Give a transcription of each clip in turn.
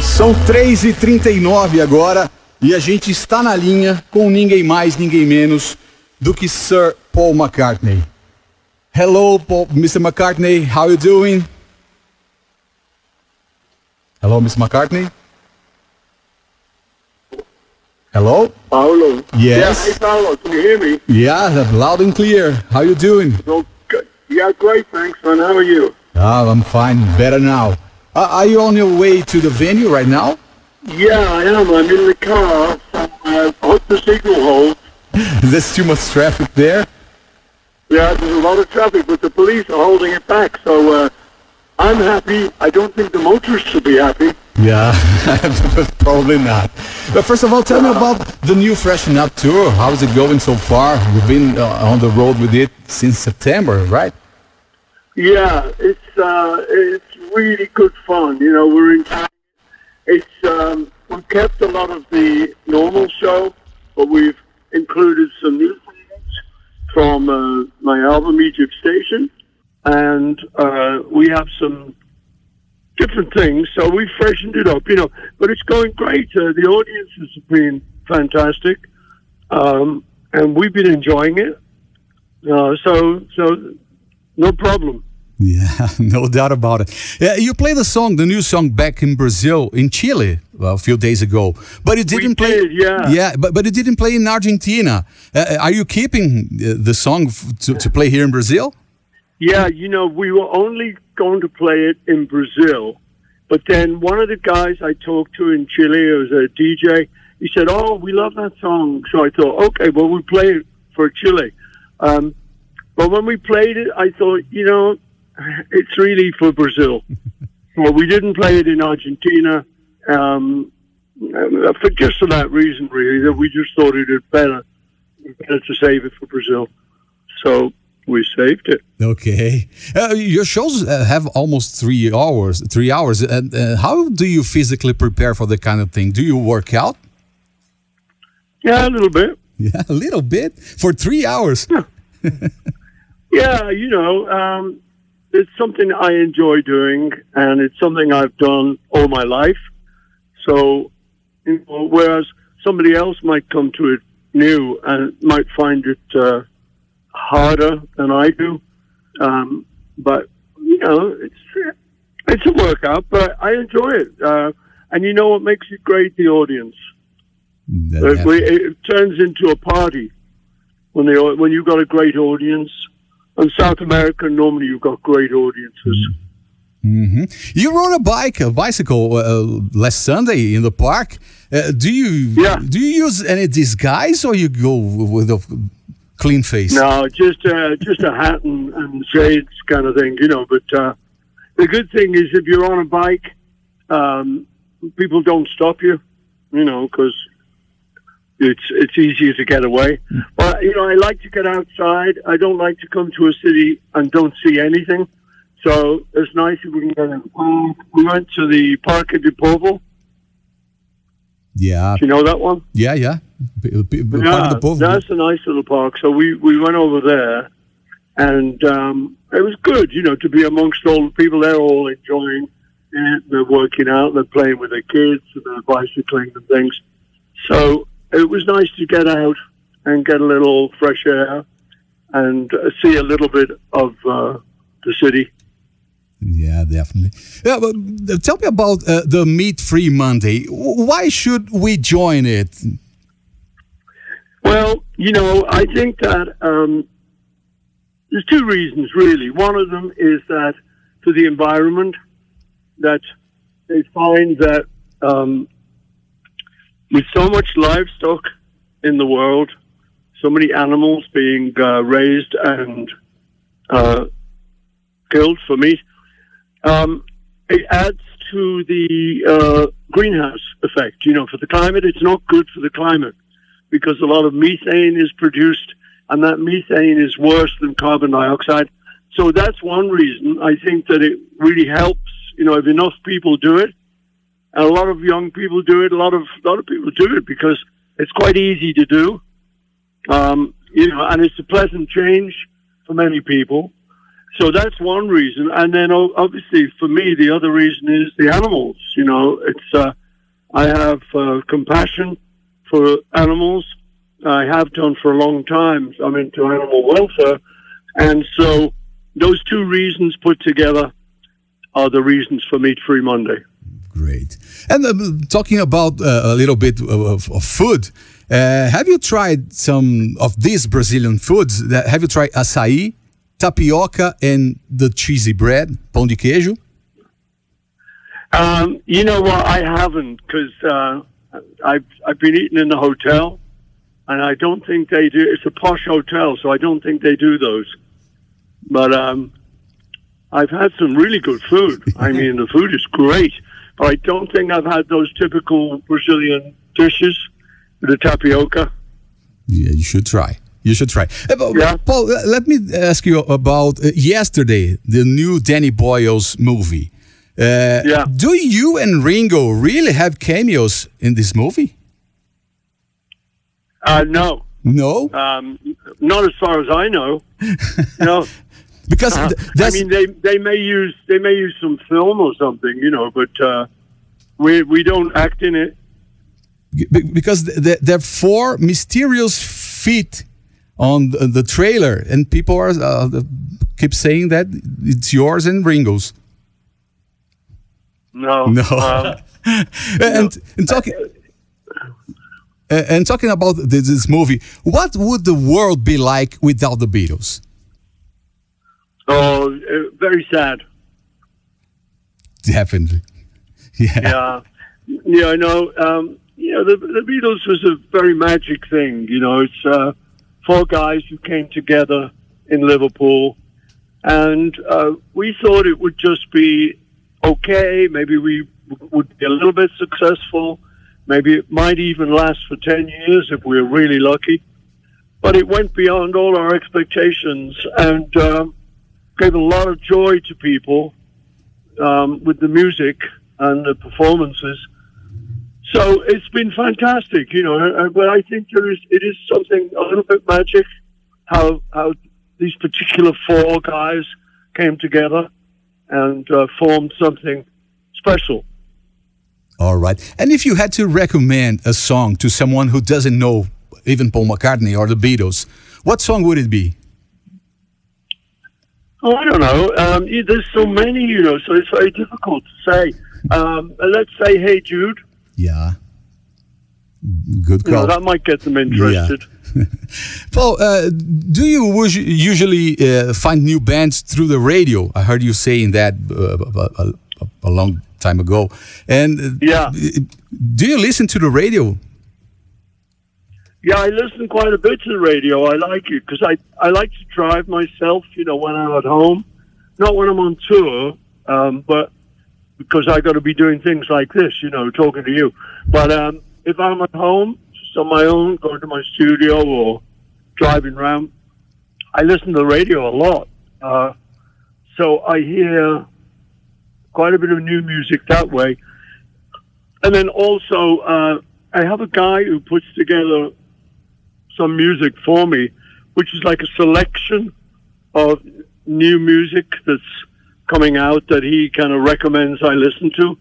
São 3h39 agora e a gente está na linha com ninguém mais, ninguém menos do que Sir Paul McCartney. Hello, Mr. McCartney, how you doing? Hello, Mr. McCartney? Hello? Paolo? Yes? Yeah, hey Paolo, can you hear me? Yeah, loud and clear. How you doing? Okay. Yeah, great, thanks, man. How are you? I'm fine, better now. Are you on your way to the venue right now? Yeah, I am. I'm in the car. I hope the signal holds. There's too much traffic there? Yeah, there's a lot of traffic, but the police are holding it back, so I'm happy. I don't think the motorists will be happy. Yeah, probably not. But first of all, tell me about the new Freshen Up tour. How's it going so far? You've been on the road with it since September, right? Yeah, it's really good fun. You know, we're enjoying it. It's we kept a lot of the normal show, but we've included some new things from my album Egypt Station, and we have some different things. So we freshened it up, you know. But it's going great. The audience has been fantastic, and we've been enjoying it. So no problem. Yeah, no doubt about it. You played the new song back in Brazil, in Chile, a few days ago. But you didn't play. Yeah, but you didn't play in Argentina. Are you keeping the song to play here in Brazil? Yeah, you know, we were only going to play it in Brazil, but then one of the guys I talked to in Chile, it was a DJ, he said, "Oh, we love that song." So I thought, okay, well, we'll play it for Chile. But when we played it, I thought, you know, it's really for Brazil. Well, we didn't play it in Argentina for just for that reason, really, that we just thought it was better to save it for Brazil. So we saved it. Okay. Your shows have almost 3 hours. 3 hours. And how do you physically prepare for the kind of thing? Do you work out? Yeah, a little bit. Yeah, a little bit for 3 hours. Yeah, yeah, you know, it's something I enjoy doing, and it's something I've done all my life. So, you know, whereas somebody else might come to it new and might find it harder than I do, but you know, it's a workout, but I enjoy it. And you know what makes it great? The audience. It turns into a party when you've got a great audience. In South America, normally you've got great audiences. Mm-hmm. You rode a bicycle last Sunday in the park. Do you use any disguise, or you go with a clean face? No, just a hat and shades kind of thing, you know. But the good thing is, if you're on a bike, people don't stop you, you know, because it's easier to get away. But, you know, I like to get outside. I don't like to come to a city and don't see anything. So it's nice if we can get in the park. We went to the Parque de Povo. Yeah. Do you know that one? Yeah. That's a nice little park. So we went over there, and it was good, you know, to be amongst all the people. They're all enjoying it. They're working out. They're playing with their kids and they're bicycling and things. So it was nice to get out and get a little fresh air and see a little bit of the city. Yeah, definitely. Yeah, but tell me about the Meat Free Monday. Why should we join it? Well, you know, I think that there's two reasons, really. One of them is that for the environment, that they find that with so much livestock in the world, so many animals being raised and killed for meat, it adds to the greenhouse effect. You know, for the climate, it's not good for the climate because a lot of methane is produced, and that methane is worse than carbon dioxide. So that's one reason. I think that it really helps, you know, if enough people do it, and a lot of young people do it, a lot of people do it because it's quite easy to do, you know, and it's a pleasant change for many people. So that's one reason. And then obviously for me, the other reason is the animals. You know, it's, I have compassion for animals. I have done for a long time. I'm into animal welfare. And so those two reasons put together are the reasons for Meat Free Monday. Great. And talking about a little bit of food, have you tried some of these Brazilian foods? Have you tried açaí, tapioca, and the cheesy bread, pão de queijo? You know what? I haven't, because I've been eating in the hotel, and I don't think they do. It's a posh hotel, so I don't think they do those. But I've had some really good food. I mean, the food is great, but I don't think I've had those typical Brazilian dishes, the tapioca. Yeah, you should try. You should try. Yeah. Paul, let me ask you about yesterday, the new Danny Boyle's movie. Yeah. Do you and Ringo really have cameos in this movie? No. No? Not as far as I know. No. Because I mean, they may use some film or something, you know, but we don't act in it. Because there are 4 mysterious feet on the trailer, and people are keep saying that it's yours and Ringo's. No. And talking about this movie, what would the world be like without the Beatles? Oh, very sad. Definitely. Yeah. Yeah, I know. You know, the Beatles was a very magic thing. You know, it's 4 guys who came together in Liverpool, and we thought it would just be okay. Maybe we would be a little bit successful. Maybe it might even last for 10 years if we were really lucky. But it went beyond all our expectations and gave a lot of joy to people with the music and the performances. So it's been fantastic, you know. But I think it is something a little bit magic how these particular 4 guys came together and formed something special. All right. And if you had to recommend a song to someone who doesn't know even Paul McCartney or the Beatles, what song would it be? Oh, I don't know. There's so many, you know, so it's very difficult to say. Let's say Hey Jude. Yeah. Good call. You know, that might get them interested. Yeah. Paul, do you usually find new bands through the radio? I heard you saying that a long time ago. And yeah. Do you listen to the radio? Yeah, I listen quite a bit to the radio. I like it because I like to drive myself, you know, when I'm at home. Not when I'm on tour, but because I got to be doing things like this, you know, talking to you. But if I'm at home, just on my own, going to my studio or driving around, I listen to the radio a lot. So I hear quite a bit of new music that way. And then also, I have a guy who puts together some music for me, which is like a selection of new music that's coming out that he kind of recommends I listen to.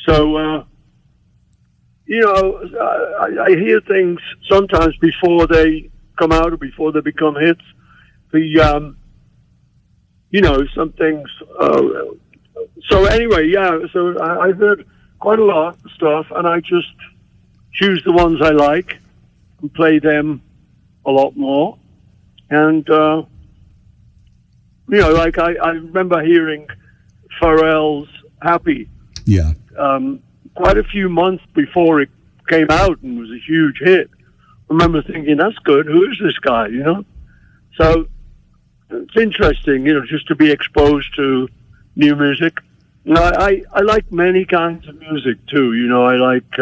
So, you know, I hear things sometimes before they come out or before they become hits. You know, some things. So anyway, yeah, so I heard quite a lot of stuff, and I just choose the ones I like and play them a lot more. And, you know, like I remember hearing Pharrell's Happy. Yeah. Quite a few months before it came out and was a huge hit. I remember thinking, that's good. Who is this guy, you know? So it's interesting, you know, just to be exposed to new music. No, I like many kinds of music too. You know, I like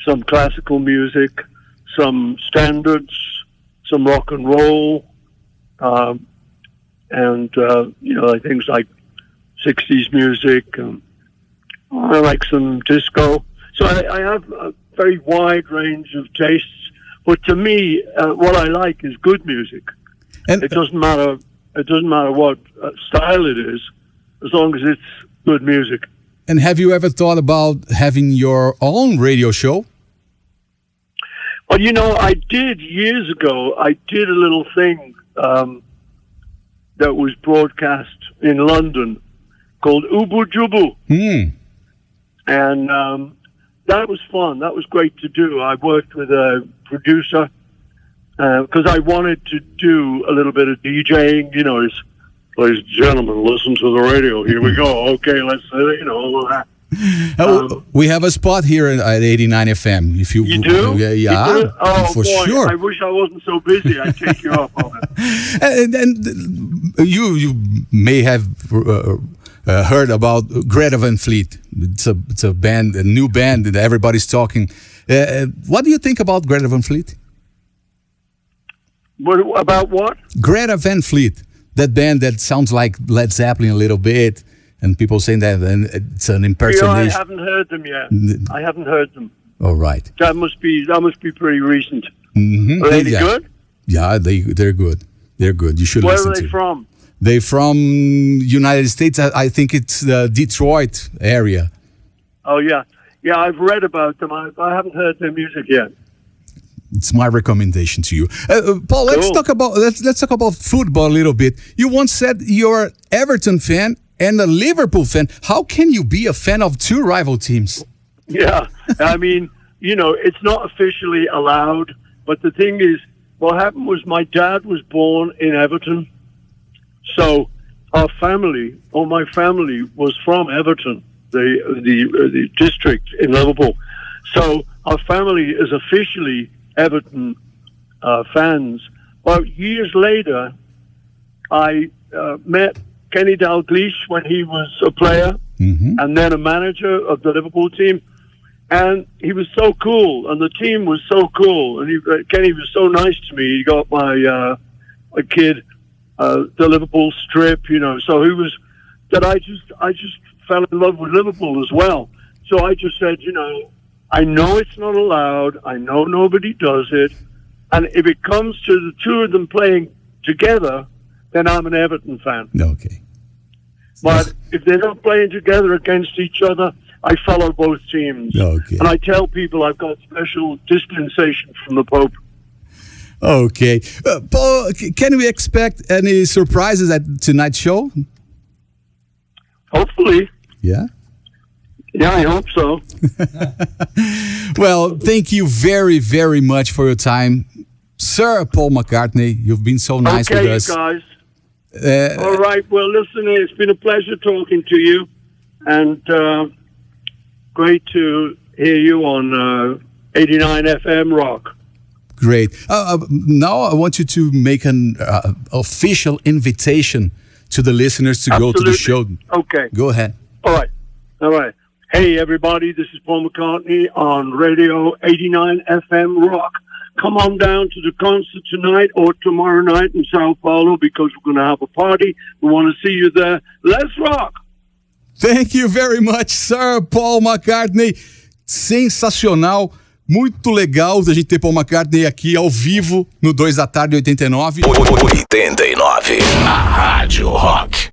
some classical music, some standards, some rock and roll, and you know, like things like 60s music. I like some disco. So I have a very wide range of tastes. But to me, what I like is good music. And it doesn't matter It doesn't matter what style it is, as long as it's good music. And have you ever thought about having your own radio show? Well, you know, I did years ago. I did a little thing that was broadcast in London called Ubu Jubu. And that was fun. That was great to do. I worked with a producer because I wanted to do a little bit of DJing. You know, ladies and gentlemen, listen to the radio. Here we go. Okay, let's, all of that. We have a spot here at 89 FM. If you do? Yeah, you do? Oh, for boy, sure. I wish I wasn't so busy. I'd take you up on it. And you may have heard about Greta Van Fleet. It's a band, a new band that everybody's talking. What do you think about Greta Van Fleet? About what? Greta Van Fleet, that band that sounds like Led Zeppelin a little bit, and people saying that it's an impersonation. I haven't heard them yet. I haven't heard them. All right. That must be pretty recent. Mm-hmm. Are they good? Yeah, they're good. They're good. You should listen to. Where are they from? They're from United States. I think it's the Detroit area. Oh yeah, I've read about them. I haven't heard their music yet. It's my recommendation to you, Paul. Let's Cool. talk about football a little bit. You once said you're an Everton fan and a Liverpool fan. How can you be a fan of two rival teams? Yeah, I mean, it's not officially allowed, but the thing is, what happened was my dad was born in Everton, so my family was from Everton, the district in Liverpool. So our family is officially Everton fans. But years later, I met Kenny Dalglish when he was a player and then a manager of the Liverpool team. And he was so cool, and the team was so cool. And Kenny was so nice to me. He got my kid the Liverpool strip, So he was that I just fell in love with Liverpool as well. So I just said, I know it's not allowed. I know nobody does it. And if it comes to the two of them playing together, then I'm an Everton fan. Okay. But if they're not playing together against each other, I follow both teams. Okay. And I tell people I've got special dispensation from the Pope. Okay. Paul, can we expect any surprises at tonight's show? Hopefully. Yeah? Yeah, I hope so. Well, thank you very, very much for your time. Sir Paul McCartney, you've been so nice with us. Okay, you guys. All right. Well, listen, it's been a pleasure talking to you. And great to hear you on 89 FM Rock. Great. Now I want you to make an official invitation to the listeners to go to the show. Okay. Go ahead. All right. Hey, everybody, this is Paul McCartney on Radio 89 FM Rock. Come on down to the concert tonight or tomorrow night in São Paulo because we're going to have a party. We want to see you there. Let's rock! Thank you very much, Sir Paul McCartney. Sensacional. Muito legal a gente ter Paul McCartney aqui ao vivo no 2 da tarde 89. 89, a Rádio Rock.